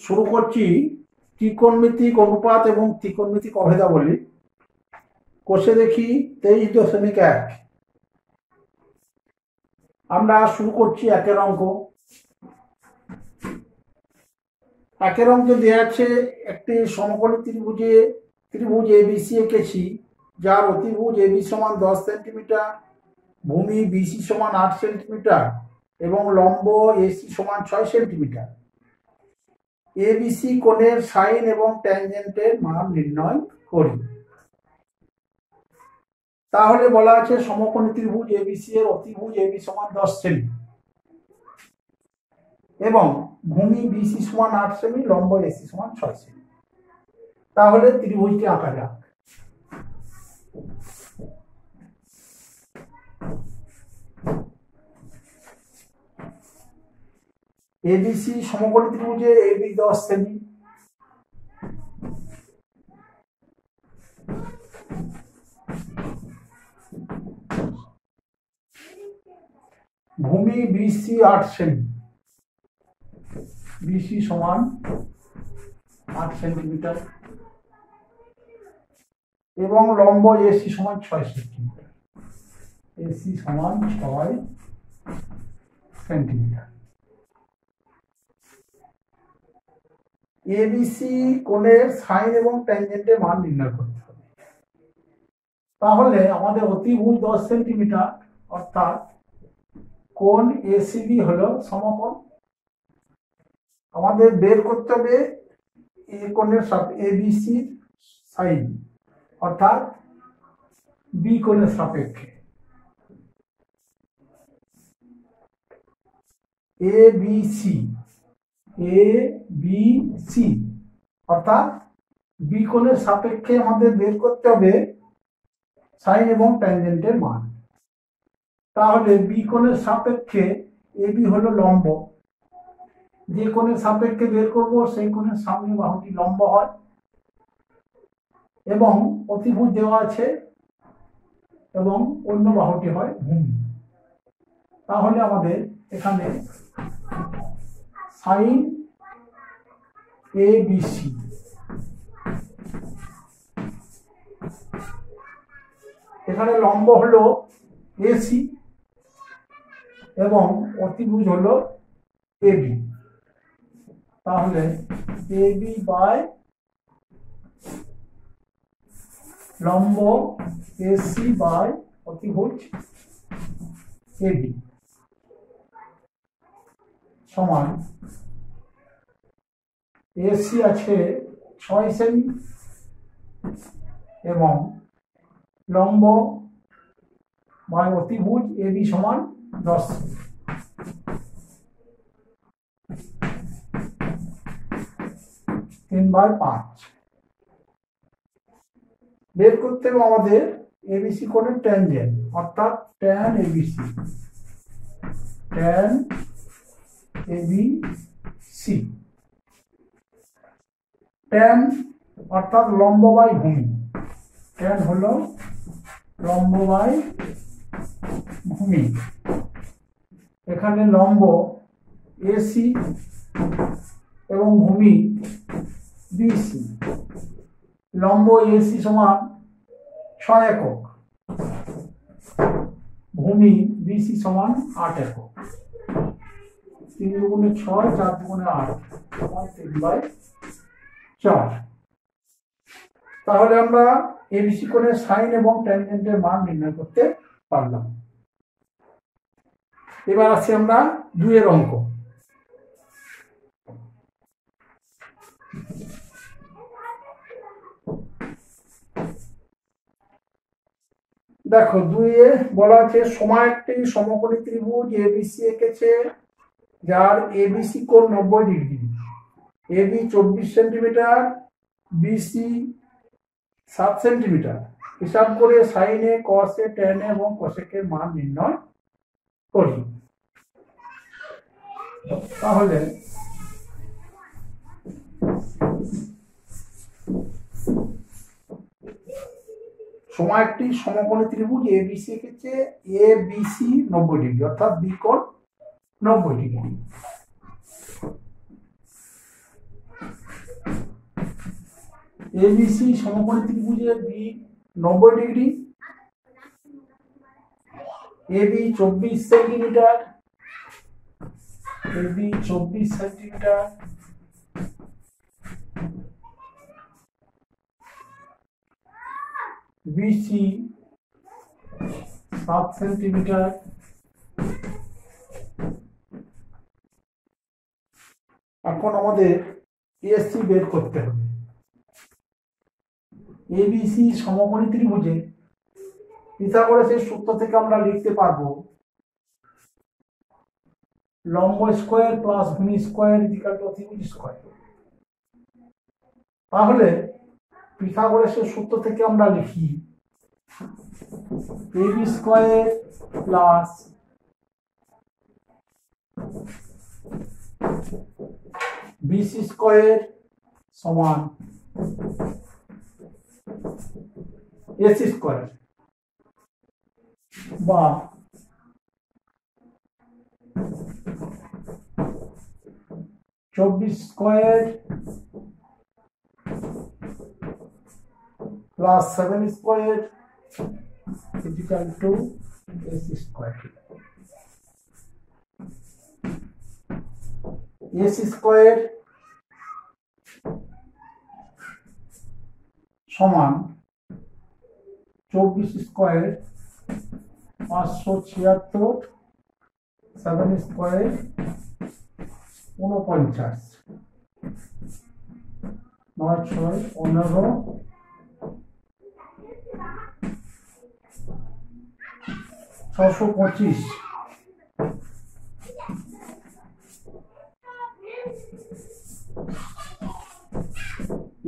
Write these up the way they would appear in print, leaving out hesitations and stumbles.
শুরু করছি ত্রিকোণমিতিক অনুপাত এবং ত্রিকোণমিতিক অভেদাবলী। কোষে দেখি 23.1। আমরা শুরু করছি একের অঙ্ক। একের অঙ্কে দেওয়া আছে একটি সমকোণী ত্রিভুজ এবিসি এঁকেছি, যার অতিভুজ এবি সমান 10 সেন্টিমিটার, ভূমি বিসি সমান 8 সেন্টিমিটার এবং লম্ব এসি সমান 6 সেন্টিমিটার। এবিসি কোণের সাইন এবং ট্যানজেন্টের মান নির্ণয় করি। তাহলে বলা আছে সমকোণী ত্রিভুজ এবিসি এর অতিভুজ এবি সমান 10 সেমি এবং ভূমি বিসি সমান 8 সেমি, লম্ব এসি সমান 6 সেমি। তাহলে ত্রিভুজটি আঁকা যাক। এবিসি সমকোণী ত্রিভুজে এবি 10 সেমি, ভূমি বিসি 8 সেমি, বিসি সমান 8 সেন্টিমিটার এবং লম্ব এসি সমান 6 সেন্টিমিটার, এসি সমান 6 সেন্টিমিটার। এবিসি কোণের সাইন এবং ট্যানজেন্টের মান নির্ণয় করতে হবে। তাহলে আমাদের অতিভুজ 10 সেন্টিমিটার, অর্থাৎ কোণ এসিবি হলো সমকোণ। আমাদের বের করতে হবে এ কোণের এবিসি সাইন, অর্থাৎ বি কোণের সাপেক্ষে। এবিসি অর্থাৎ বি কোণের সাপেক্ষে আমাদের বের করতে হবে সাইন এবং ট্যানজেন্টের মান। তাহলে বি কোণের সাপেক্ষে এবি হলো লম্ব, যে কোণের সাপেক্ষে বের করব সেই কোণের সামনে বাহুটি লম্ব হয় এবং অতিভুজ দেওয়া আছে এবং অন্য বাহুটি হয় ভূমি। তাহলে আমাদের এখানে সাইন এবিসি এখানে লম্ব হলো এসি এবং অতিভুজ হলো এবি। তাহলে এবি বাই লম্ব এসি বাই অতিভুজ এবি সমান এসি আছে 6 সেমি এবং লম্ব বাই অতিভুজ এবি সমান 10 সেমি। তিন বাই 5 বের করতে হবে আমাদের এবিসি কোণের ট্যানজেন্ট, অর্থাৎ tan ABC, tan ABC. Tan অর্থাৎ লম্ব বাই ভূমি, ট্যান হলো লম্ব বাই ভূমি। এখানে লম্ব এসি এবং ভূমি বিসি। লম্ব এসি সমান 6 একক, ভূমি বিসি সমান 8 একক। 3 দুগুণে 6, 4 দুগুণে 8 সমান 3/4। তাহলে আমরা এবিসি কোণের সাইন এবং ট্যানজেন্টের মান নির্ণয় করতে পারলাম। এবার আসছি আমরা 2 এর অঙ্ক। দেখো 2 এ বলা আছে সময় একটি সমকোণী ত্রিভুজ এবিসি এঁকেছে, যার এবিসি কোণ 90 degree, AB 24 centimetre, BC 7 centimetre. হিসাব করে সাইনে, কসে, ট্যানে এবং কোসেকের মান নির্ণয় করি। তাহলে সময় একটি সমকোণী ত্রিভুজ এবিসি এঁকেছে, এবিসি 90 ডিগ্রি, অর্থাৎ বি কোণ 90 ডিগ্রি। এবিসি সমকোণী ত্রিভুজের B 90 degree, AB 24 centimetre, AB 24 centimetre, BC 7 centimetre, এখন আমাদের এসি বের করতে হবে। এবিসি সমকোণী ত্রিভুজে পিথাগোরাসের সূত্র থেকে আমরা লিখতে পারবো লম্ব স্কয়ার প্লাস ভূমি স্কয়ার ইকুয়াল টু অতিভুজ স্কয়ার। তাহলে পিথাগোরাসের সূত্র থেকে আমরা লিখি AB square plus BC square সমান এসি স্কয়ার, বা 24 square plus 7 square equal to AC square. AC square সমান 24 স্কয়ার 576, 7 স্কয়ার 49, 9 6 15, 625।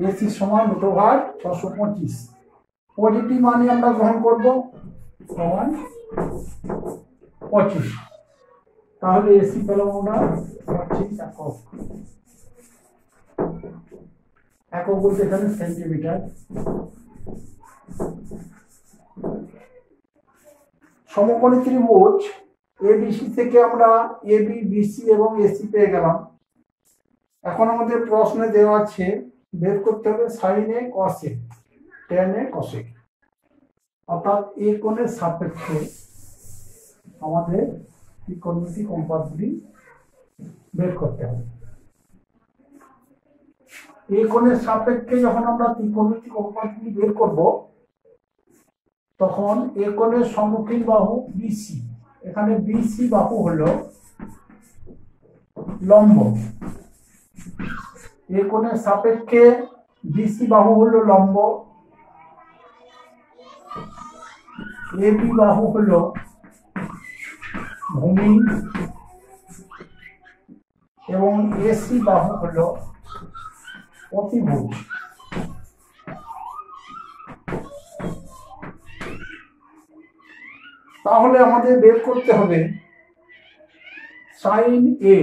এসি সমান √ভাগ 625। পজিটিভ মানে আমরা গ্রহণ করব সমান 25। তাহলে এসি পেলাম আমরা 25 একক। একক বলতে এখানে সেন্টিমিটার। সমকোণী ত্রিভুজ এবিসি থেকে আমরা এবি, বিসি এবং এসি পেয়ে গেলাম। এখন আমাদের প্রশ্নে দেওয়া আছে বের করতে হবে sign A cos A tan A কস এ, অর্থাৎ এ কোণের সাপেক্ষে আমাদের ত্রিকোণমিতিক অনুপাতগুলি বের করতে হবে। এ কোণের সাপেক্ষে যখন আমরা ত্রিকোণমিতিক অনুপাতগুলি বের করব তখন এ কোণের সম্মুখীন বাহু বিসি, এখানে বিসি বাহু হলো লম্ব, এ কোণের সাপেক্ষে বিসি বাহু হলো লম্ব, এবি বাহু হলো ভূমি এবং এসি বাহু হলো অতিভুজ। তাহলে আমাদের বের করতে হবে সাইন এ।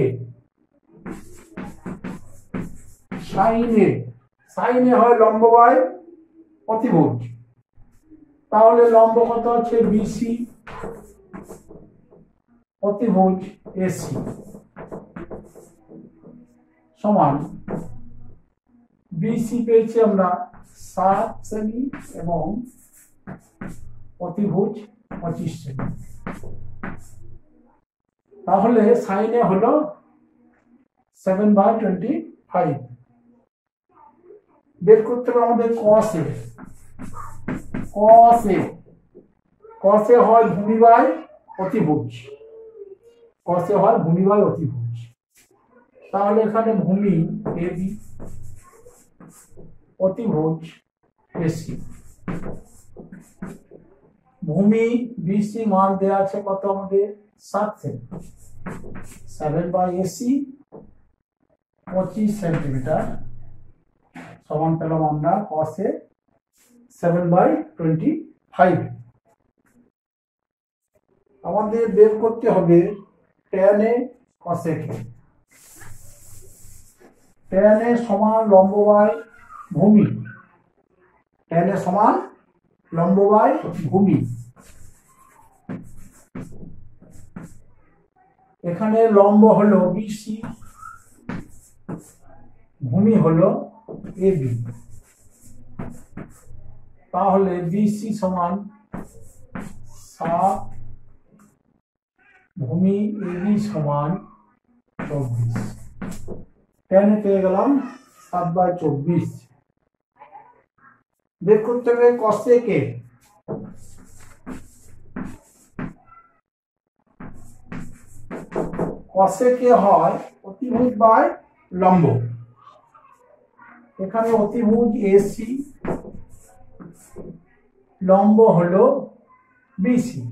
সাইন এ হয় লম্ব বাই অতিভুজ। তাহলে লম্ব কত আছে বিসি, অতিভুজ এসি সমান বিসি পেয়েছি আমরা 7 সেমি এবং অতিভুজ 25 সেমি। তাহলে সাইন এ হলো 7/25। বের করতে হবে আমাদের কস এ। কস এ হয় ভূমি বাই অতিভুজ, কস এ হয় ভূমি বাই অতিভুজ। তাহলে এখানে ভূমি এবি, অতিভুজ এসি। ভূমি বিসি মান দেওয়া আছে কত আমাদের 7 সেমি, 7/AC 25 সেন্টিমিটার সমান পেলাম আমরা কস এ 7/25। আমাদের বের করতে হবে tan A cos A. Tan A সমান লম্ব বাই ভূমি, ট্যান এ সমান লম্ব বাই ভূমি। এখানে লম্ব হলো বিসি, ভূমি হলো এবি। তাহলে বিসি সমান 7, ভূমি এবি সমান 24। টেনে পেয়ে গেলাম 7/24। বের করতে হবে কসেকে। কসেকে হয় অতিভুজ বাই লম্ব। এখানে অতিভুজ এসি, লম্ব হলো বিসি।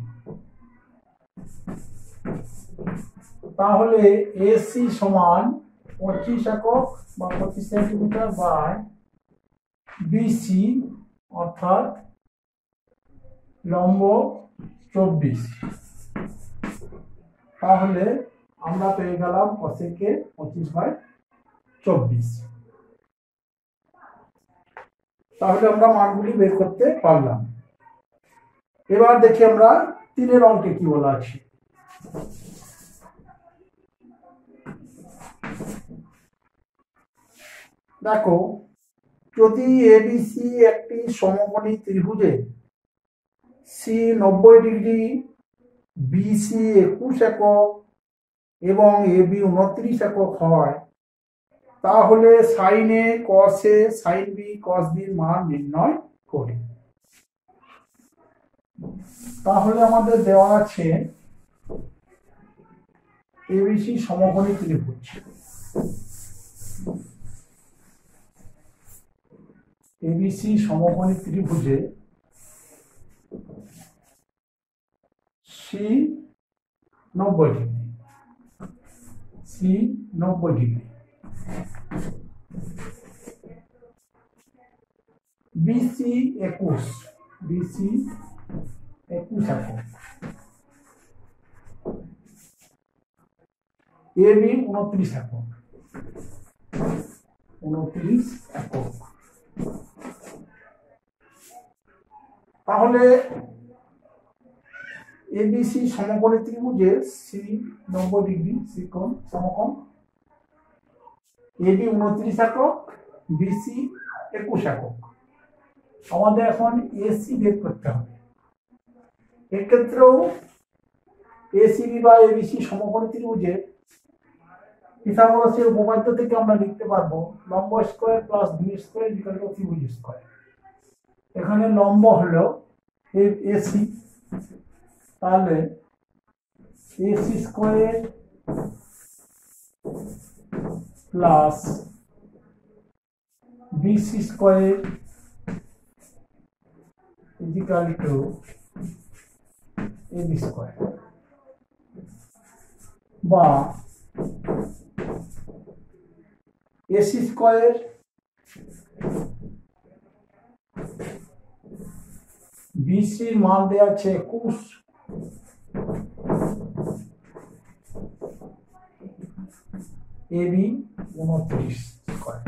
তাহলে এসি সমান 25 একক বা 25 সেন্টিমিটার বাই বিসি অর্থাৎ লম্ব 24। তাহলে আমরা পেয়ে গেলাম কসেকে 25/24। তাহলে আমরা মানগুলি বের করতে পারলাম। এবার দেখি আমরা 3 অঙ্কে কি বলা আছে। দেখো, যদি এবিসি একটি সমকোণী ত্রিভুজে সি 90 ডিগ্রি, বিসি 21 একক এবং এবি 29 একক হয়, তাহলে সাইন এ কস এ সাইন বি কস বির মান নির্ণয় করি। তাহলে আমাদের দেওয়া আছে এবিসি সমকোণী ত্রিভুজ। এবিসি সমকোণী ত্রিভুজে C 90 degree, C 90 degree, B C 21, B C 21 একক, এবি 29 একক, 29 একক। তাহলে এবিসি সমকোণী ত্রিভুজে সি 90 ডিগ্রি কোণ সমকোণ, এবি 29 একক, বিসি 21 একক। আমাদের এখন এসি বের করতে হবে। এক্ষেত্রেও এসিবি বা এবিসি সমকোণী ত্রিভুজে পিথাগোরাসের উপপাদ্য থেকে আমরা লিখতে পারবো লম্ব স্কয়ার প্লাস ভি স্কয়ার ইকুয়াল টু ত্রিভুজ স্কয়ার। এখানে লম্ব হলো এসি, তাহলে AC square plus BC square equal to AB square, বা এসি স্কয়ার বিসির মান দেওয়া আছে 21, এবি 29 স্কয়ার।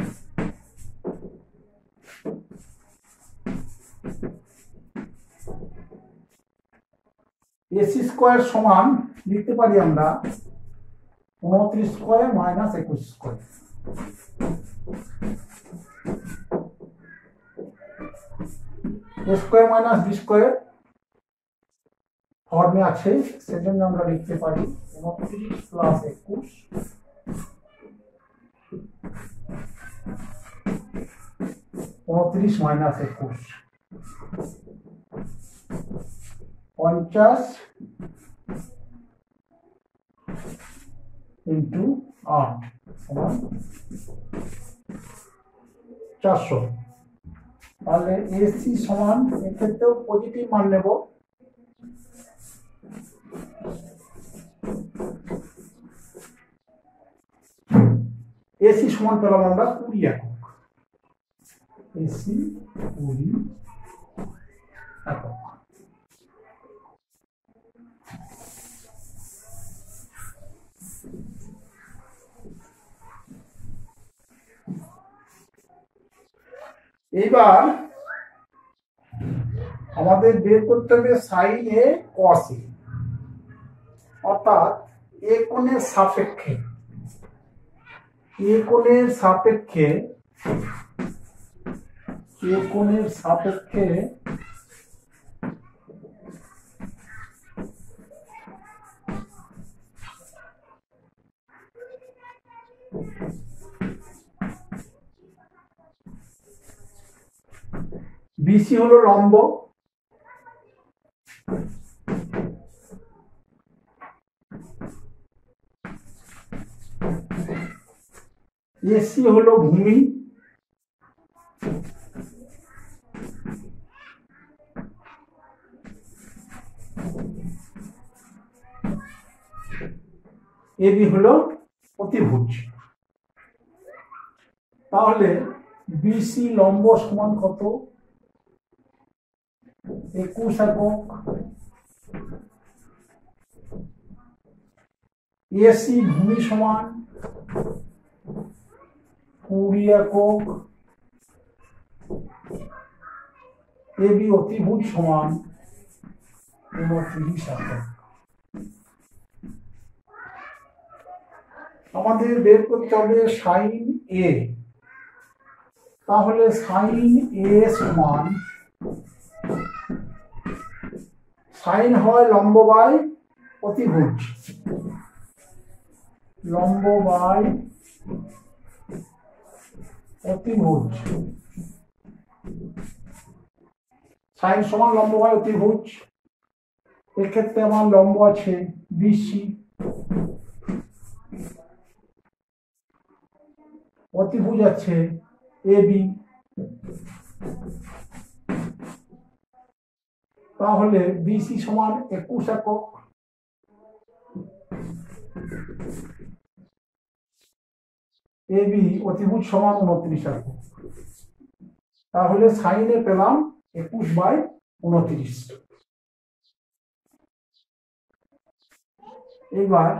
এসি স্কয়ার সমান লিখতে পারি আমরা 29 square minus 21 square. Square minus B square ফর্মে আছে, সেজন্য আমরা লিখতে পারি 29 প্লাস 21 29 মাইনাস 21 50 ইন্টু 8 সমান 400। তাহলে এসি সমান এক্ষেত্রেও পজিটিভ মান নেব, এসি সমান পেলাম আমরা 20 একক, এসি 20 একক। এইবার আমাদের বের করতে হবে সাইন এ কস এ, অর্থাৎ এ কোণের সাপেক্ষে, এ কোণের সাপেক্ষে, এ কোণের সাপেক্ষে বিসি হলো লম্ব, এসি হলো ভূমি, এবি হলো অতিভুজ। তাহলে বিসি লম্ব সমান কত? 21 একক। এসি ভূমি সমান 20 একক। এবি অতিভুজ সমান 29 একক। আমাদের বের করতে হবে সাইন এ। তাহলে সাইন এ সমান, সাইন হয় লম্ব বাই অতিভুজ, লম্ব বাই অতিভুজ। সাইন সমান লম্ব বাই অতিভুজ। এক্ষেত্রে আমার লম্ব আছে বিসি, অতিভুজ আছে এবি। তাহলে বিসি সমান 21 একক, এবি অতিভুজ সমান 29 একক। তাহলে সাইনে পেলাম 21/29। এবার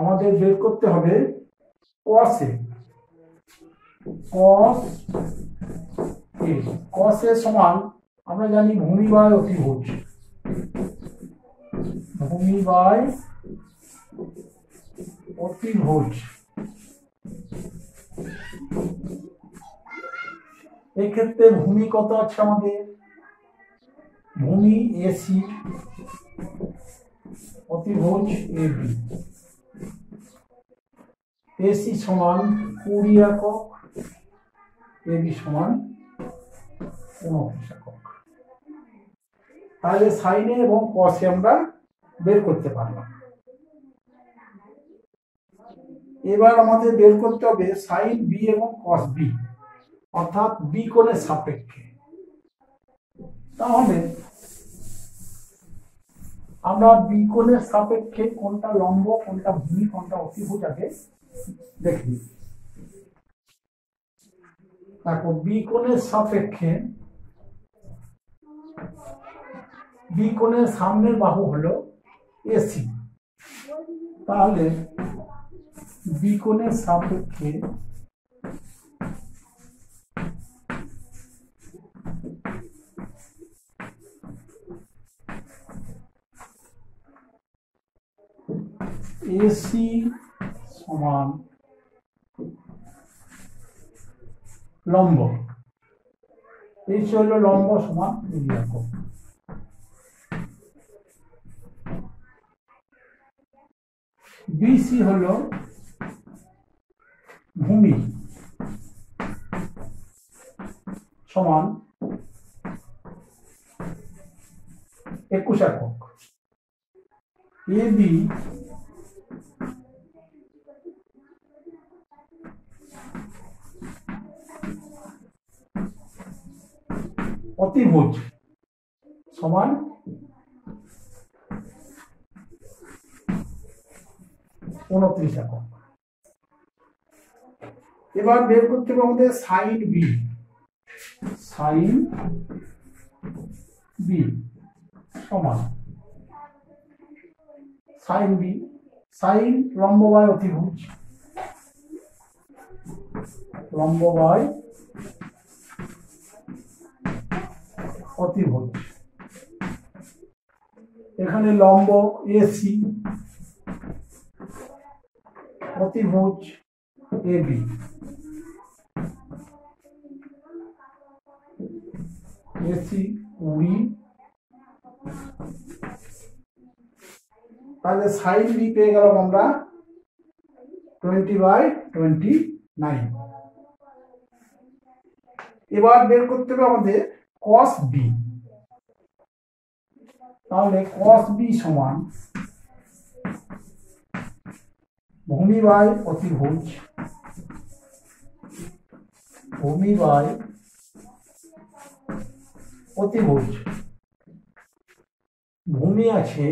আমাদের বের করতে হবে cos এ। cos এ সমান আমরা জানি ভূমি বাই অতিভুজ, ভূমি বাই অতিভুজ। এক্ষেত্রে ভূমি কত আছে আমাদের? ভূমি এসি, অতিভুজ এবি। এসি সমান 20 একক, এবি সমান 29 একক। তাহলে সাইনে এবং কসে আমরা বের করতে পারলাম। এবার আমাদের বের করতে হবে সাইন বি এবং কস বি, অর্থাৎ বি কোণের সাপেক্ষে। তাহলে আমরা বি কোণের সাপেক্ষে কোনটা লম্ব, কোনটা ভূমি, কোনটা অতিভুজ আগে দেখি। তারপর বি কোণের সাপেক্ষে, বি কোণের সামনের বাহু হলো এসি। তাহলে বি কোণের সাপেক্ষে এসি সমান লম্ব, এসি হলো লম্ব সমান 20 একক। বিসি হলো ভূমি সমান 21 একক। এবি অতিভুজ সমান 29 একক। এবার বের করতে হবে আমাদের সাইন বি। সাইন বি সমান, সাইন বি, সাইন লম্ব বাই অতিভুজ, লম্ব বাই অতিভুজ। এখানে লম্ব এসি, অতিভুজ এবি। এসি 20, তাহলে সাইন বি পেয়ে গেলাম আমরা 20/29। এবার বের করতে হবে আমাদের cos b। তাহলে cos b সমান ভূমি বাই অতিভুজ, ভূমি বাই অতিভুজ। ভূমি আছে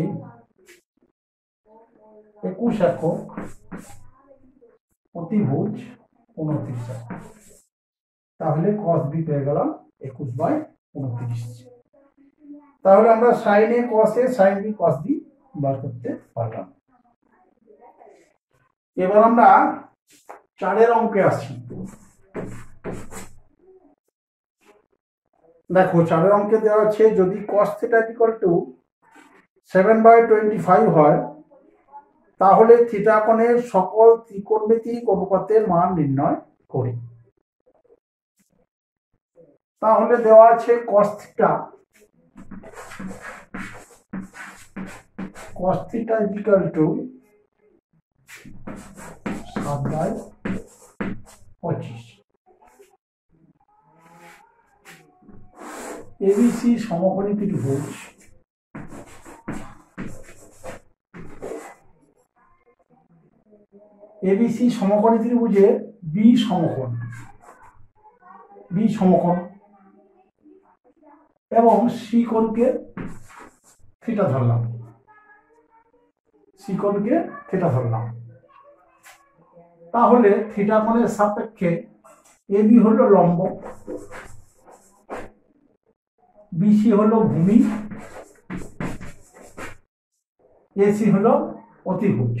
21 একক, অতিভুজ 29 একক। তাহলে cos b পেয়ে গেলাম 21/29। তাহলে আমরা sin a cos a sin b cos b বার করতে পারলাম। এবার আমরা 4 অঙ্কে আসি। দেখো 4 অঙ্কে দেওয়া আছে যদি cos θ = 7/25 হয় তাহলে থিটা কোণের সকল ত্রিকোণমিতিক অনুপাতের মান নির্ণয় করি। তাহলে দেওয়া আছে cos θ = 7/25। ABC সমকোণী ত্রিভুজ ABC সমকোণী ত্রিভুজের B সমকোণ এবং C কোণকে থিটা ধরলাম, তাহলে থিটা কোণের সাপেক্ষে AB হলো লম্ব, BC হলো ভূমি, AC হলো অতিভুজ।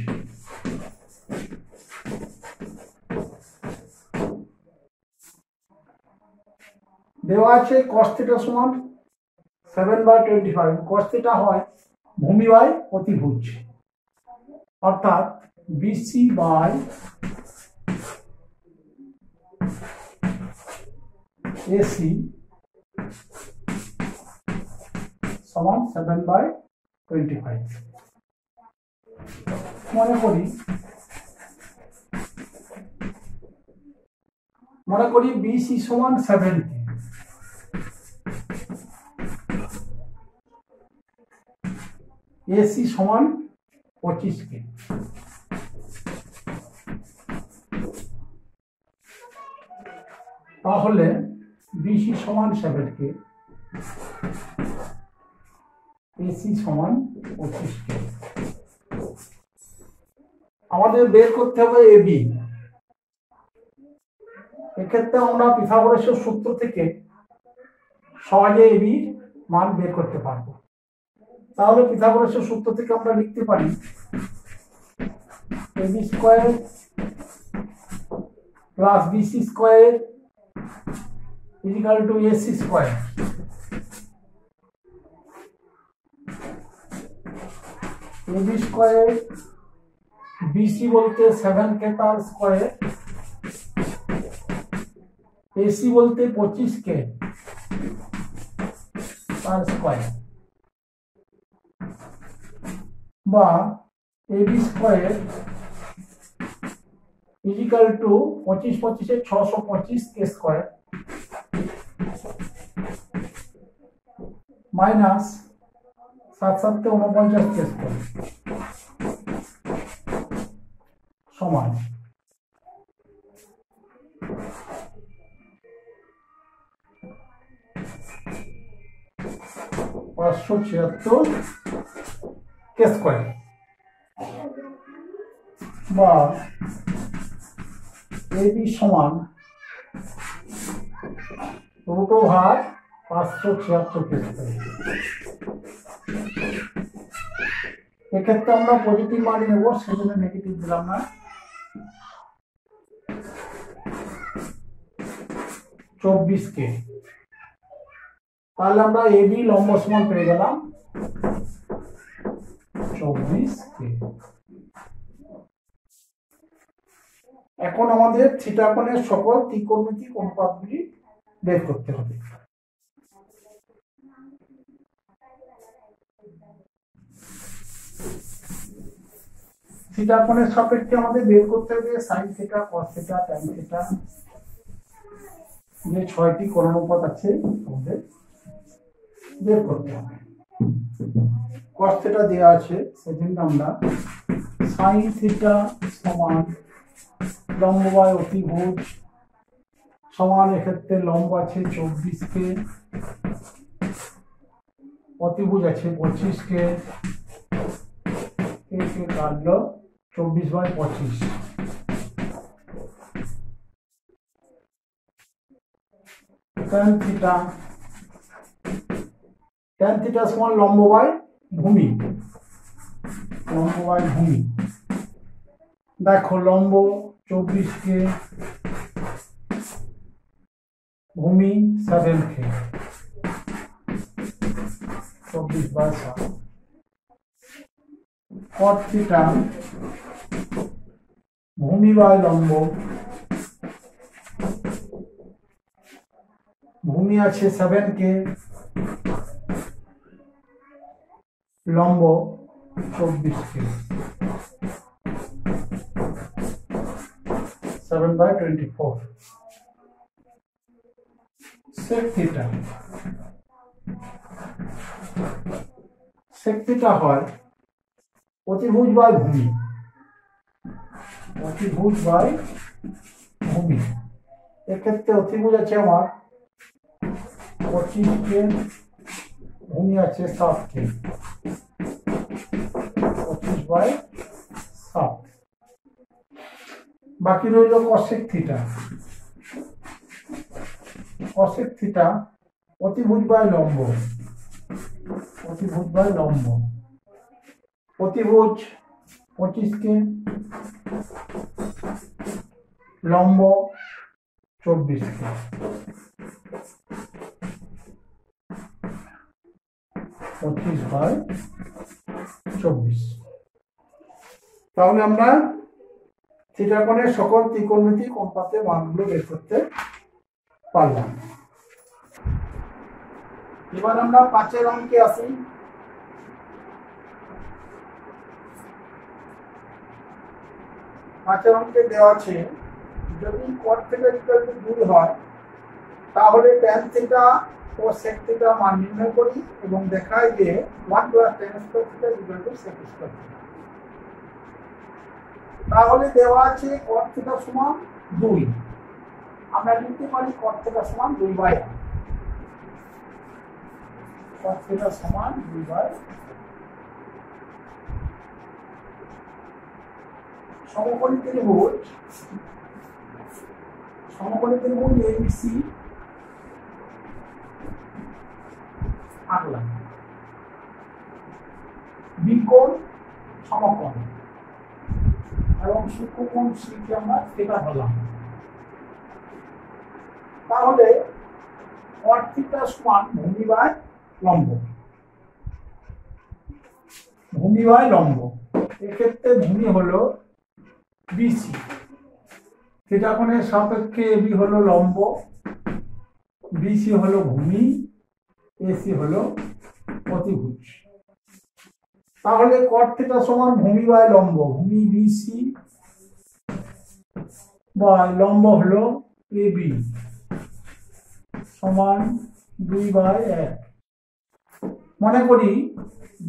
দেওয়া আছে cos θ সমান 7/25। cos θ হয় ভূমি বাই অতিভুজ, অর্থাৎ BC বাই AC সমান 7/25। মনে করি BC সমান 70, AC সমান 25 কে। তাহলে BC সমান 7 কে, AC সমান 25 কে। আমাদের বের করতে হবে AB। এক্ষেত্রে আমরা পিথাগোরাসের সূত্র থেকে সহজে AB মান বের করতে পারবো। তাহলে পিথাগোরাসের সূত্র থেকে আমরা লিখতে পারি AB square plus BC square = AC square. AB square BC বলতে 7k তার স্কয়ার, AC বলতে 25k তার স্কয়ার, বা AB square = 25 25 625k square minus 7 7 49k square সমান 576k স্কয়ার, বা AB সমান √576k স্কয়ার। এক্ষেত্রে আমরা পজিটিভ মান নেব, সেজন্য নেগেটিভ দিলাম না। 24k। তাহলে আমরা AB লম্ব সমান পেয়ে গেলাম 24k। এখন আমাদের থিটা কোণের সকল ত্রিকোণমিতিক অনুপাতগুলি বের করতে হবে। থিটা কোণের সাপেক্ষে আমাদের বের করতে হবে sin θ cos θ tan θ। যে 6টি কোণানুপাত আছে আমাদের বের করতে হবে। cos থিটা দেওয়া আছে, সেজন্য আমরা sin থিটা সমান লম্ব বাই অতিভুজ সমান, এক্ষেত্রে লম্ব আছে 24 কে, অতিভুজ আছে 25 কে, একে কাটলো 24/25। tan থিটা সমান লম্ব বাই ভূমি, লম্ব বাই ভূমি। দেখো লম্ব 24 কে, ভূমি 7 কে, 24/7। cot থিটা ভূমি বাই লম্ব, ভূমি আছে 7 কে, লম্ব 24 কে, 7/24। sec থিটা হয় অতিভুজ বাই ভূমি, অতিভুজ বাই ভূমি। এক্ষেত্রে অতিভুজ আছে আমার 25 কে, ভূমি আছে 7 কে, 25/7। বাকি রইল cosec থিটা। cosec থিটা অতিভুজ বাই লম্ব, অতিভুজ বাই লম্ব। অতিভুজ 25 কে, লম্ব 24 কে, 25/24। তাহলে আমরা থিটা কোণের সকল ত্রিকোণমিতিক অনুপাতের মানগুলো বের করতে পারলাম। এবার আমরা 5 অঙ্কে আসি। 5 অঙ্কে দেওয়া আছে যদি cot থিটা 2 হয় তাহলে tan থিটা ও sec থিটা মান নির্ণয় করি এবং দেখায় যে 1 + tan square theta sec square theta. তাহলে দেওয়া আছে cot থিটা সমান 2, আমরা লিখতে পারি cot থিটা সমান 2/r, cot থিটা সমান 2/r। সমকোণী ত্রিভুজ ABC আঁকলাম, বিকোণ সমকোণ এবং সূক্ষ্মকোণ C কে আমরা থিটা ধরলাম। তাহলে cot থিটা সমান ভূমি বাই লম্ব, ভূমি বাই লম্ব। এক্ষেত্রে ভূমি হলো BC, থিটা কোণের সাপেক্ষে AB হলো লম্ব, BC হলো ভূমি, AC হলো অতিভুজ। তাহলে cot থিটা সমান ভূমি বাই লম্ব, ভূমি BC বাই লম্ব হলো AB সমান 2/1। মনে করি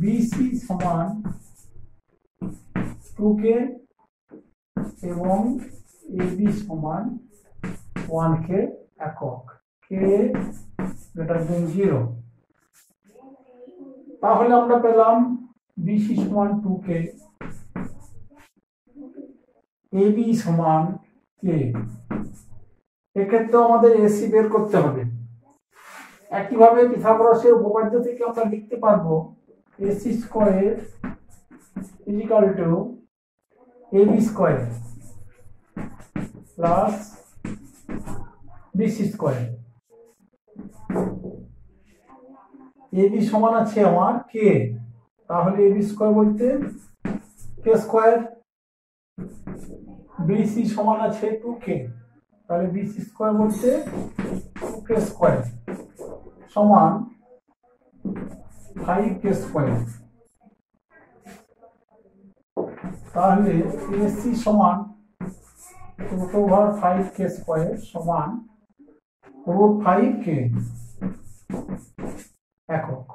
BC সমান 2K এবং AB সমান 1K একক, K > 0। তাহলে আমরা পেলাম BC সমান 2K, AB সমান K। এক্ষেত্রে আমাদের AC বের করতে হবে। একইভাবে পিথাগোরাসের উপপাদ্য থেকে আমরা লিখতে পারবো AC square = AB square plus BC square. AB সমান আছে আমার K, তাহলে AB স্কয়ার বলতে K স্কয়ার। BC সমান আছে 2K, তাহলে BC স্কয়ার বলতে 2K স্কয়ার সমান 5K স্কয়ার। তাহলে AC সমান √5K স্কয়ার সমান √5k একক।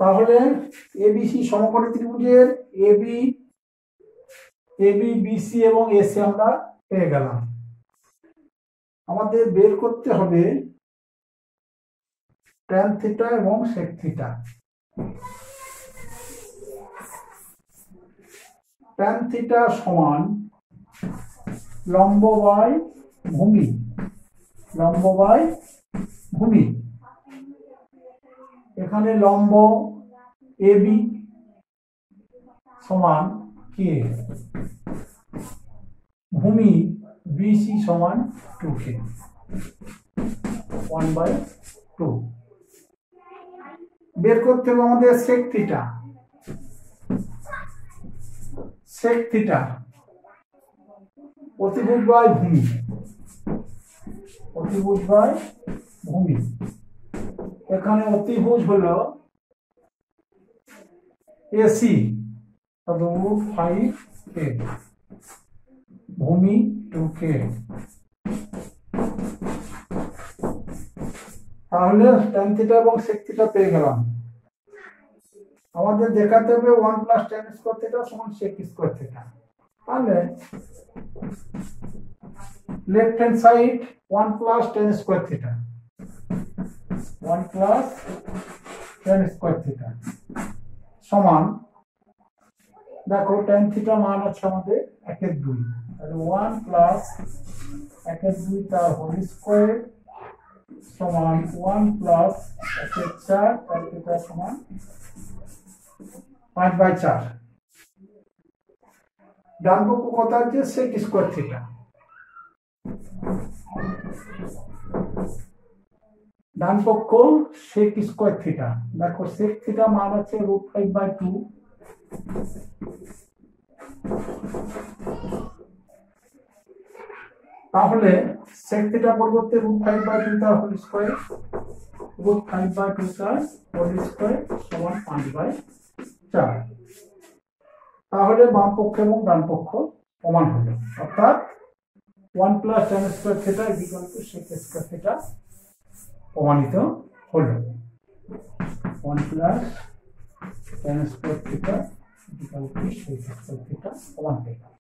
তাহলে এবিসি সমকোণী ত্রিভুজের এবি বিসি এবং এসি আমরা পেয়ে গেলাম। আমাদের বের করতে হবে ট্যান থিটা এবং সেক থিটা। ট্যান থিটা সমান লম্ব বাই ভূমি, লম্ব বাই ভূমি। এখানে লম্ব এবি সমান কে, ভূমি বিসি সমান 2k, 1/2। বের করতে হবে আমাদের সেক থিটা। সেক থিটা অতিভুজ বাই ভূমি, অতিভুজ বাই ভূমি। এখানে অতিভুজ হলো এসি √5k, ভূমি 2k। তাহলে ট্যান থিটা এবং সেক থিটা পেয়ে গেলাম। আমাদের দেখাতে হবে 1 + tan স্কয়ার থিটা সমান sec স্কয়ার থিটা। তাহলে left hand side 1 + tan square theta, 1 + tan square theta সমান, দেখো tan থিটা মান আছে আমাদের 1/2, তাহলে 1 + 1/2 তার হোল স্কয়ার সমান 1 + 1/4, তার থিটা সমান 5/4। ডান পক্ষ কত আছে sec স্কয়ার থিটা, ডান পক্ষ sec স্কয়ার থিটা। দেখো sec থিটা মান আছে √5/2, তাহলে sec থিটা পরিবর্তে √5/2 তার হোল স্কয়ার, √5/2 তার হোল স্কয়ার সমান 5/4। তাহলে বাম পক্ষ এবং ডান পক্ষ সমান হলো, অর্থাৎ 1 + tan square theta = sec square theta প্রমাণিত হলো। 1 + tan square theta = sec square theta প্রমাণ হয়ে গেল।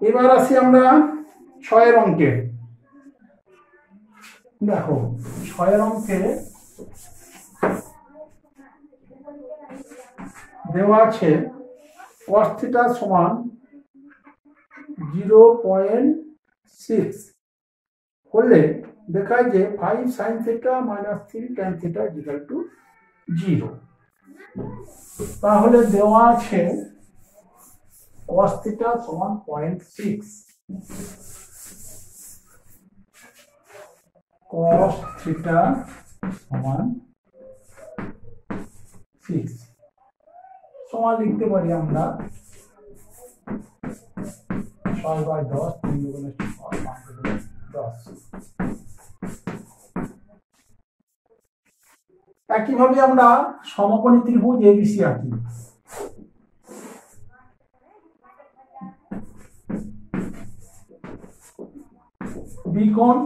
এবার আসি আমরা 6 এর অঙ্কে। দেখো 6 এর অঙ্কে দেওয়া আছে cos থিটা সমান 0.6 করলে দেখায় যে 5 sin থিটা - 3 tan থিটা = 0। তাহলে দেওয়া আছে cos থিটা সমান 0.6, cos থিটা সমান 6 সমান লিখতে পারি আমরা 6/10, 3 × 6 = 10। একইভাবে আমরা সমকোণী ত্রিভুজ এবিসি আঁকি। বি কোণ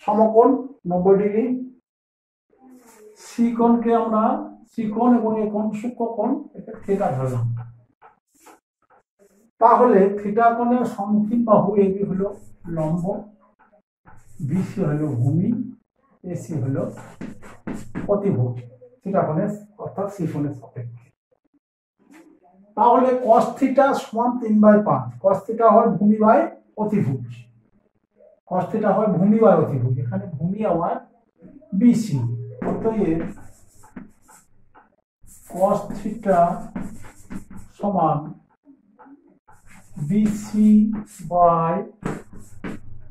সমকোণ 90 ডিগ্রি, সি কোণকে আমরা সি কোণ এবং এ কোণ সূক্ষ্মকোণ, এটা থিটা ধরলাম। তাহলে থিটা কোণের সম্মুখীন বাহু এবি হলো লম্ব, বিসি হলো ভূমি, এসি হলো অতিভুজ থিটা কোণের অর্থাৎ সি কোণের সাপেক্ষে। তাহলে cos থিটা সমান 3/5, cos থিটা হয় ভূমি বাই অতিভুজ, cos থিটা হয় ভূমি বাই অতিভুজ। এখানে ভূমি আমার বিসি, অতএব cos থিটা সমান বিসি বাই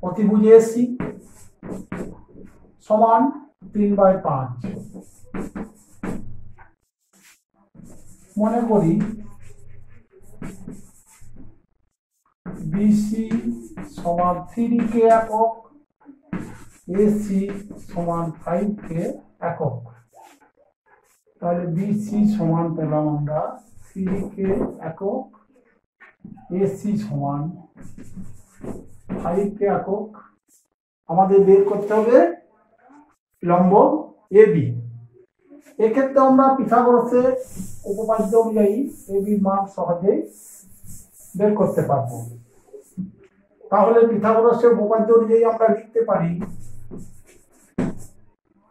অতিভুজ এসি সমান 3/5। মনে করি বিসি সমান 3k একক, এসি সমান 5k একক। তাহলে বিসি সমান পেলাম আমরা 3k একক, এসি সমান 5 কে একক আমাদের বের করতে হবে লম্ব এবি। এক্ষেত্রে আমরা পিথাগোরাসের উপপাদ্য অনুযায়ী এবি মান সহজে বের করতে পারবো। তাহলে পিথাগোরাসের উপপাদ্য অনুযায়ী আমরা লিখতে পারি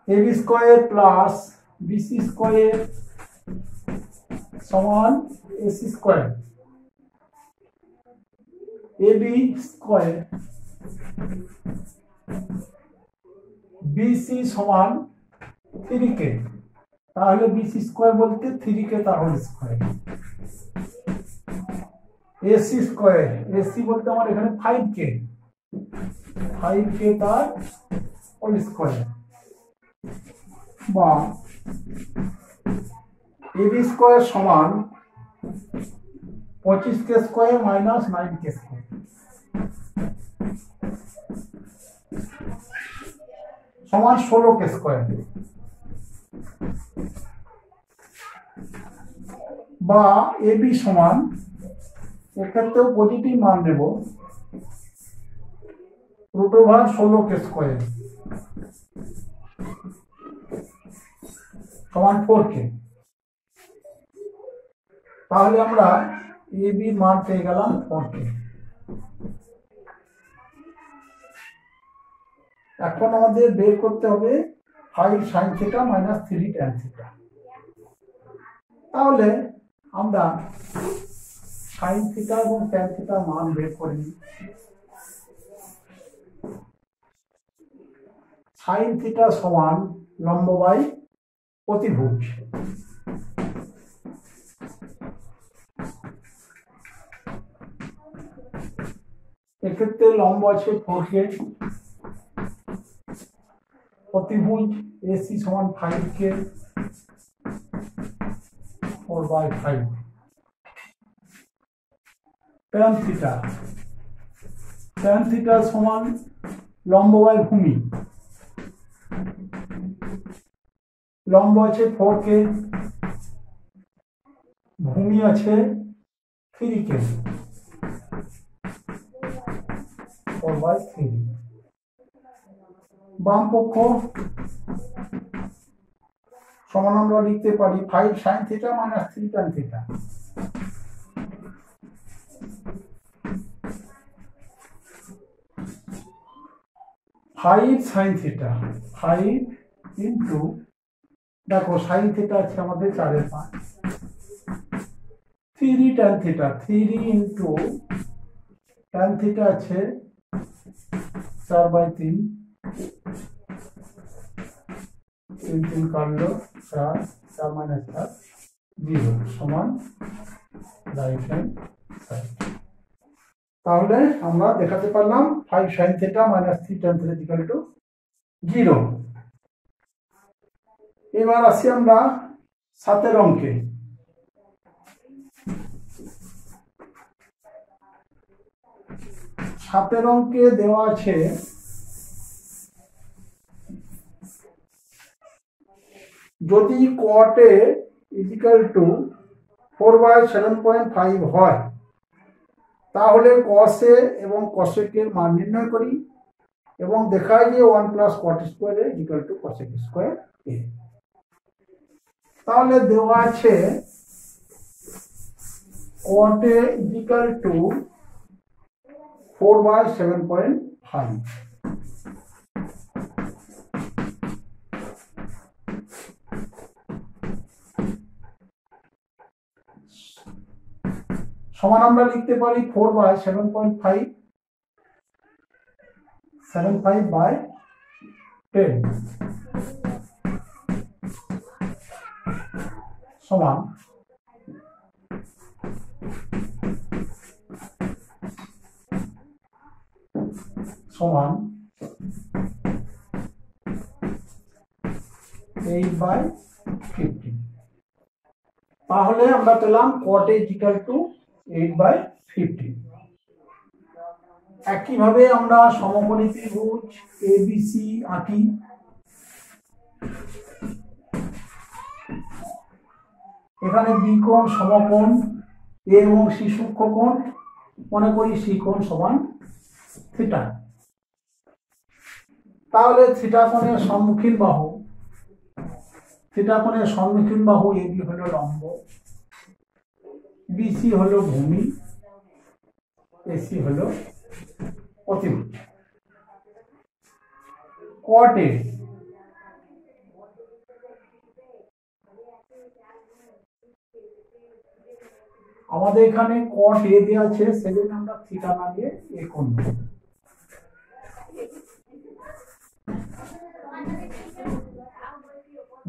A B square plus BC square সমান AC square. A B square B C সমান 3k, তাহলে বিসি স্কয়ার বলতে 3k তার whole square. AC square, A C বলতে আমার এখানে 5k তার হোল স্কয়ার, বা এবি স্কয়ার সমান 25k square minus 9k square সমান 16k স্কয়ার, বা এবি সমান এক্ষেত্রেও পজিটিভ মান নেব √16k স্কয়ার সমান 4k। তাহলে আমরা এবি মান পেয়ে গেলাম 4k। এখন আমাদের বের করতে হবে 5 sin θ মাইনাস 3 tan θ। তাহলে আমরা sin θ এবং tan θ মান বের করে নিই। sin θ সমান লম্ব বাই প্রতিভুজ। এক্ষেত্রে লম্ব আছে 4k, প্রতিভুজ এসি সমান 5k 4/5। tan θ সমান লম্ব বাই ভূমি। লম্ব আছে 4k, ভূমি আছে 3k 4/3। বাম পক্ষ সমান আমরা লিখতে পারি 5 sin θ minus 3 tan θ। Five sin θ 5 into, দেখো sin θ আছে আমাদের 4/5, 3 tan θ 3 ইন্টু tan θ আছে 4/3, 3 কাটলো 4, 4 মাইনাস 4 0 সমান রাইট হ্যান্ড সাইড। তাহলে আমরা দেখাতে পারলাম 5 sin θ minus 3 tan θ equal to 0। এবার আসি আমরা 7 অঙ্কে। সাতের অঙ্কে দেওয়া আছে যদি cot A ইকুয়াল টু 4/7.5 হয় তাহলে cos A এবং cosec এর মান নির্ণয় করি এবং দেখায় যে 1 plus cot square A equal to cosec square A। তাহলে দেওয়া আছে cot A ইকুয়াল টু 4/7.5। সমান আমরা লিখতে পারি 4/7.5 75/10 সমান সমান 8/50। তাহলে আমরা পেলাম cot A ইকুয়াল টু 8/50। একইভাবে আমরা সমকোণী ত্রিভুজ এবিসি আঁকি। এখানে বি কোণ সমকোণ, এ এবং সি সূক্ষ্মকোণ, মনে করি সি কোণ সমান থিটা। তাহলে থিটা কোণের সম্মুখীন বাহু এবি হলো লম্ব, বিসি হলো ভূমি, এসি হলো অতিভুজ। কট এ আমাদের এখানে কট এ দেওয়া আছে, সেজন্য আমরা থিটা না দিয়ে এ কোণ নেব।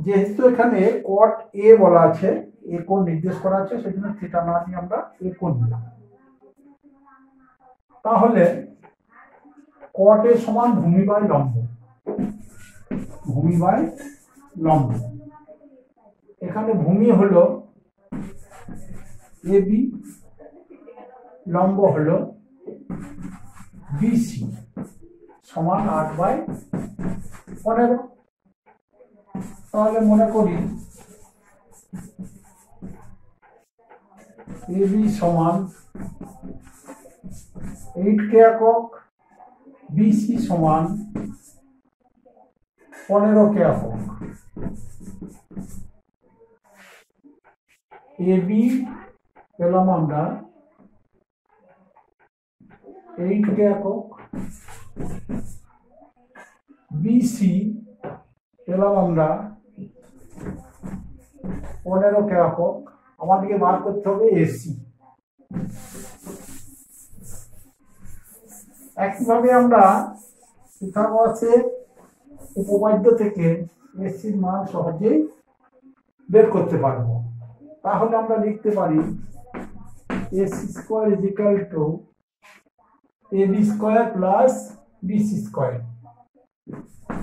যেহেতু এখানে কট এ বলা আছে, এ কোণ নির্দেশ করা আছে, সেজন্য থিটা না দিয়ে আমরা এ কোণ নিলাম। তাহলে কট এ সমান ভূমি বাই লম্ব। এখানে ভূমি হলো এবি, লম্ব হলো বিসি সমান 8/15। তাহলে মনে করি এবি সমান 8 কে একক, বিসি সমান 15 কে একক। এবি পেলাম আমরা 8 কে একক, বিসি পেলাম আমরা 15 কে একক। আমাদেরকে বার করতে হবে এসি। একইভাবে আমরা পিথাগোরাসের উপপাদ্য থেকে এসির মান সহজেই বের করতে পারবো। তাহলে আমরা লিখতে পারি AC square is equal to AB square plus BC square,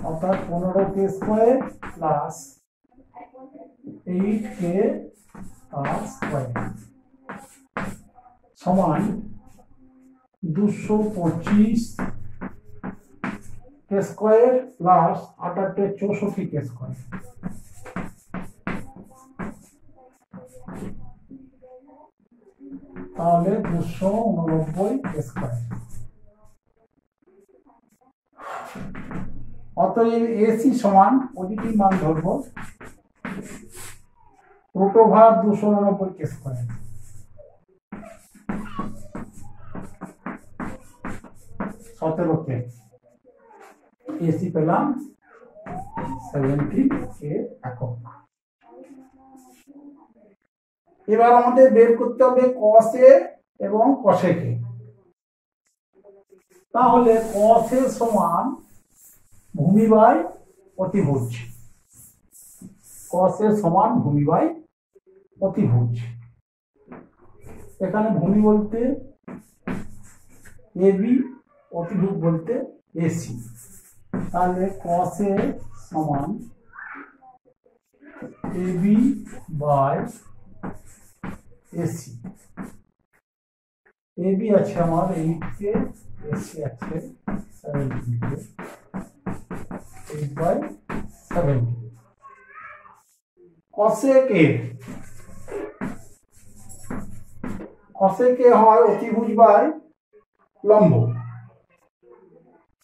অর্থাৎ 15 কে স্কয়ার প্লাস 8 কে স্কয়ার সমান 225 কে স্কয়ার প্লাস 68 কে স্কয়ার। তাহলে 289 কে স্কয়ার। অতএব এসি সমান পজিটিভ মান ধরবো √289 কে স্কয়ার। 17 কে এসি পেলাম 70 কে একক। এবার আমাদের বের করতে হবে cos a এবং cosec a। তাহলে cos a সমান ভূমি বাই অতিভুজ। cos a সমান ভূমি বাই অতিভুজ। এখানে ভূমি বলতে এবি, অতিভুজ বলতে এসি। তাহলে cos a সমান এবি বাই এসি। এবি আছে আমার 8 কে, এসি আছে 17 কে, 8/70। cosec a হয় অতিভুজ বাই লম্ব।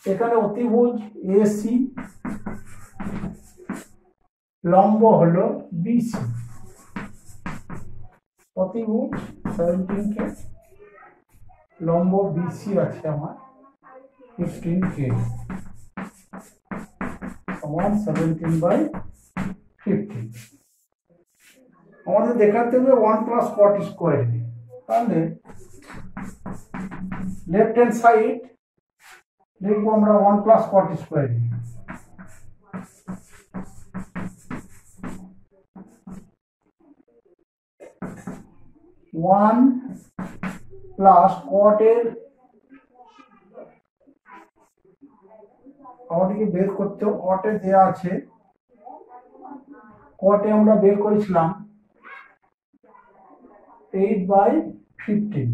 এখানে অতিভুজ এসি, লম্ব হলো বিসি। অতিভুজ 17 কে, লম্ব বিসি আছে আমার 15 কে, সমান 17/15। আমাদের দেখাতে হবে 1 প্লাস cot স্কয়ার। তাহলে লেফট হ্যান্ড সাইড লিখবো আমরা 1 plus cot square. 1 plus cot এর আমাদেরকে বের করতে, cot এ দেয়া আছে, cot এ আমরা বের করেছিলাম 8/15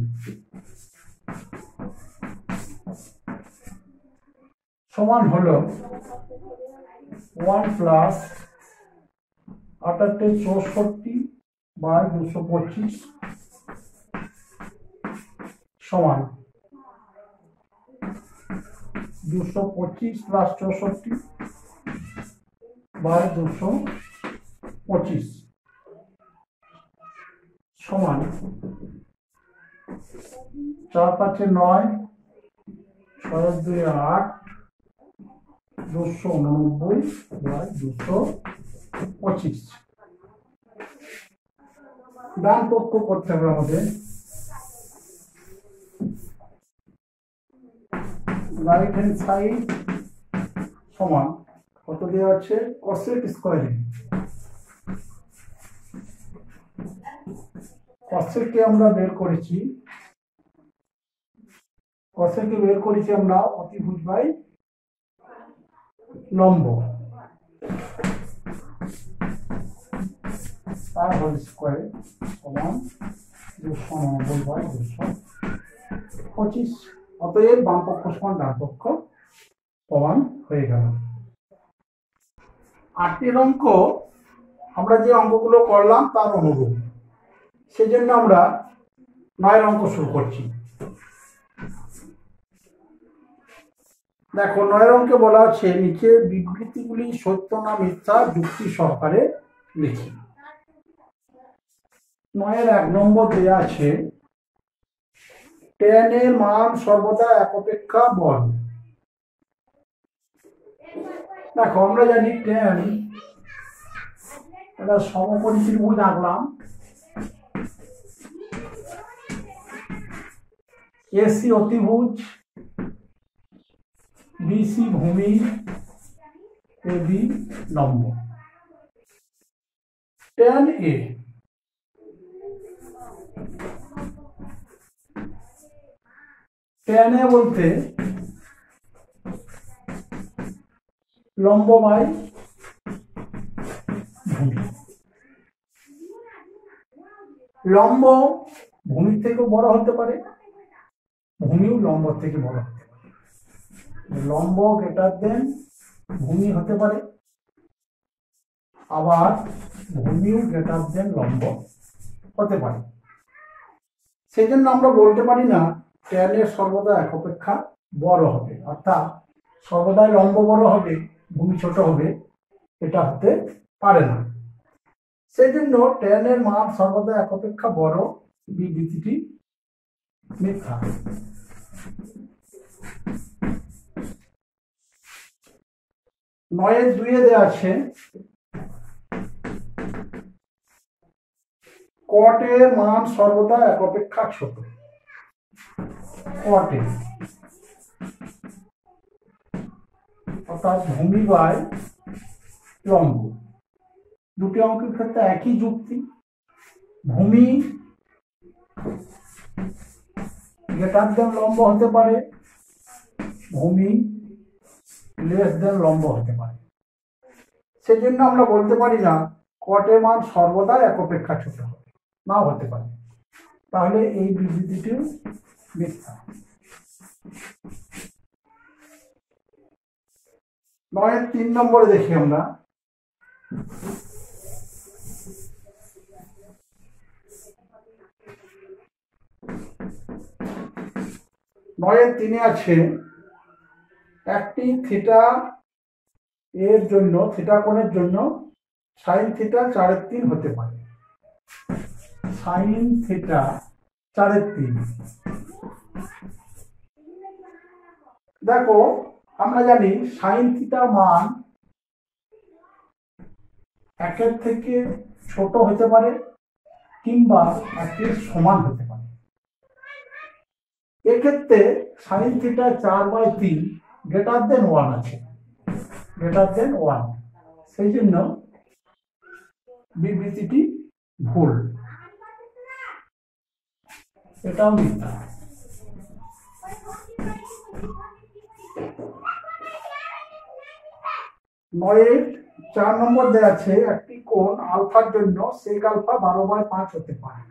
সমান হলো 1 প্লাস 68/225 সমান 225 প্লাস 64 বাই 225 সমান 4 5 9 6 2 8 289 বাই 225। ডান পক্ষ করতে হবে আমাদের, রাইট হ্যান্ড সাইড সমান কত দেওয়া আছে cosec স্কয়ারে। cosec কে আমরা বের করেছি, cosec কে বের করেছি আমরা অতিভুজ বাই লম্ব তার হোল স্কয়ার সমান 290 বাই 225। অতএব বাম পক্ষ সমান ডান পক্ষ প্রমাণ হয়ে গেল। 8টির অঙ্ক আমরা যে অঙ্কগুলো করলাম তার অনুরূপ, সেজন্য আমরা 9 অঙ্ক শুরু করছি। দেখো 9 অঙ্কে বলা আছে নিচে বিবৃতিগুলি সত্য না মিথ্যা যুক্তি সহকারে লিখি। 9 1 নম্বর দেয়া আছে tan এর মান সর্বদা একপেক্ষা বল। দেখো আমরা জানি tan এটা সমকোণী ত্রিভুজ আঁকলাম, এসি অতিভুজ, বিসি ভূমি, এবি লম্ব। tan এ tan এ বলতে লম্ব বাই ভূমি। লম্ব ভূমির থেকে বড় হতে পারে, ভূমিও লম্ব থেকে বড় হতে পারে। লম্ব গ্রেটার দেন ভূমি হতে পারে, আবার ভূমিও গ্রেটার দেন লম্ব হতে পারে। সেই জন্য আমরা বলতে পারি না tan এর সর্বদা একপেক্ষা বড় হবে, অর্থাৎ সর্বদাই লম্ব বড় হবে ভূমি ছোট হবে, এটা হতে পারে না। সেই জন্য tan এর মান সর্বদা একপেক্ষা বড় বিবৃতিটি মিথ্যা। 9 2 এ দেওয়া আছে cot এর মান সর্বদা একপেক্ষা ছোট। cot এ অর্থাৎ ভূমি বাই লম্ব, দুটি অঙ্কের ক্ষেত্রে একই যুক্তি। ভূমি গ্রেটার দেন লম্ব হতে পারে, ভূমি লেস দেন লম্ব হতে পারে। সেজন্য আমরা বলতে পারি না cot এর মান সর্বদা একপেক্ষা ছোট হবে, নাও হতে পারে। তাহলে এই বিবৃতিটি মিথ্যা। 9 3 নম্বরে দেখি আমরা, নয়ের 3 আছে একটি থিটা এর জন্য, থিটা কোণের জন্য সাইন থিটা 4/3 হতে পারে। Sine theta 4/3। দেখো আমরা জানি সাইন থিটা মান 1 থেকে ছোট হতে পারে কিংবা 1 সমান হতে পারে। এক্ষেত্রে সাইন থিটা 4/3 গ্রেটার দেন 1 আছে, গ্রেটার দেন 1। সেই জন্য বিবৃতিটি ভুল, এটাও মিথ্যা। 9 4 নম্বর দেওয়া আছে একটি কোণ আলফার জন্য সেক আলফা 12/5 হতে পারে।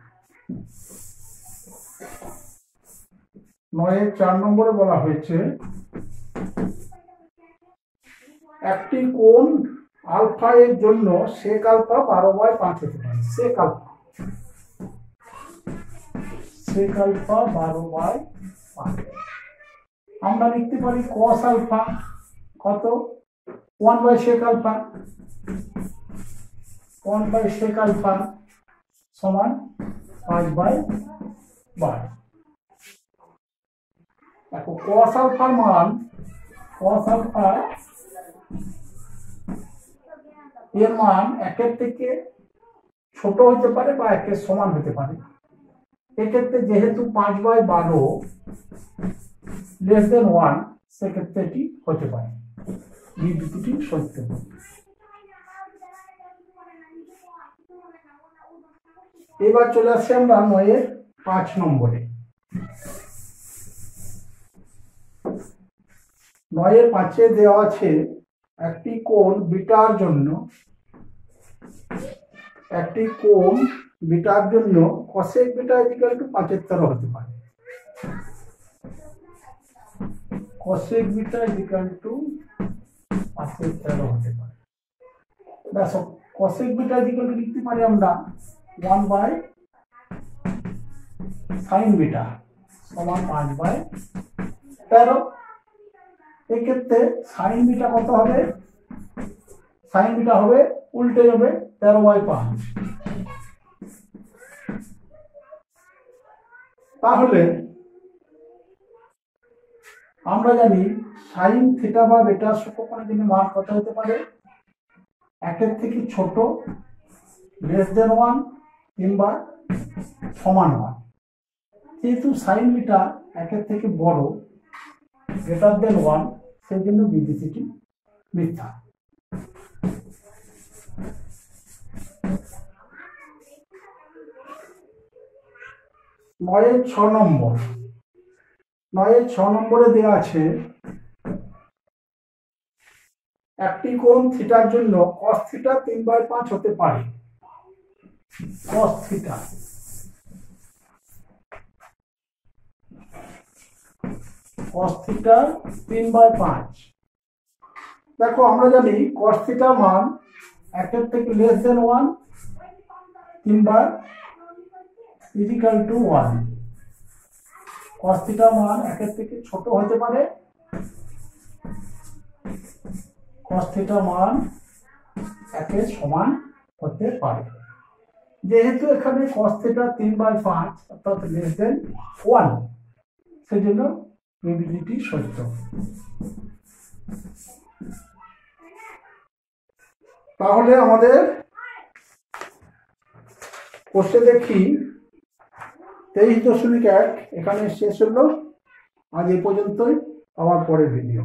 9 4 নম্বরে বলা হয়েছে একটি কোণ আলফা এর জন্য সেক আলফা 12/5 হতে পারে। সেক sec alpha 12/5 আমরা লিখতে পারি cos alpha কত 1/sec alpha 1/sec alpha সমান 5/12 দেখো cos alpha মান cos alpha এর মান 1 এর থেকে ছোট হতে পারে বা 1 এর সমান হতে পারে এক্ষেত্রে যেহেতু 5/12 লেস দেন 1 সেক্ষেত্রে এটি হতে পারে এই দুটি সত্য এবার চলে আসছি আমরা 9 এর 5 নম্বরে 9 এর 5 এ দেওয়া আছে একটি কোণ বিটার জন্য cosec বিটা = 5 এর 13 হতে পারে cosec বিটা = 5 এর 13 হতে পারে দেখো cosec বিটা লিখতে পারি আমরা 1/sin বিটা সমান 5/13 এই ক্ষেত্রে sin বিটা কত হবে sin বিটা হবে উল্টে যাবে 13/5 তাহলে আমরা জানি sin থিটা বা বেটা সূক্ষ্মকোণের জন্য মান কত হতে পারে 1 এর থেকে ছোট লেস দেন 1 কিংবা সমান 1 যেহেতু sin বিটা 1 এর থেকে বড় গ্রেটার দেন 1 সেই জন্য বিবৃতিটি মিথ্যা নয়ের 6 নম্বরে দেওয়া আছে একটি কোণ থিটার জন্য cos থিটা 3/5 হতে পারে cos থিটা 3/5 দেখো আমরা জানি cos থিটা মান 1 এর থেকে লেস দেন 1 কিংবা = 1 cos থিটা মান 1 এর থেকে ছোট হতে পারে cos থিটা মান 1 এর সমান হতে পারে যেহেতু এখানে cos থিটা 3/5 অর্থাৎ লেস দেন 1 সেজন্য বিবৃতিটি সত্য তাহলে আমাদের কোষে দেখি 23.1 এখানে শেষ হলো আজ এই পর্যন্তই আবার পরের ভিডিও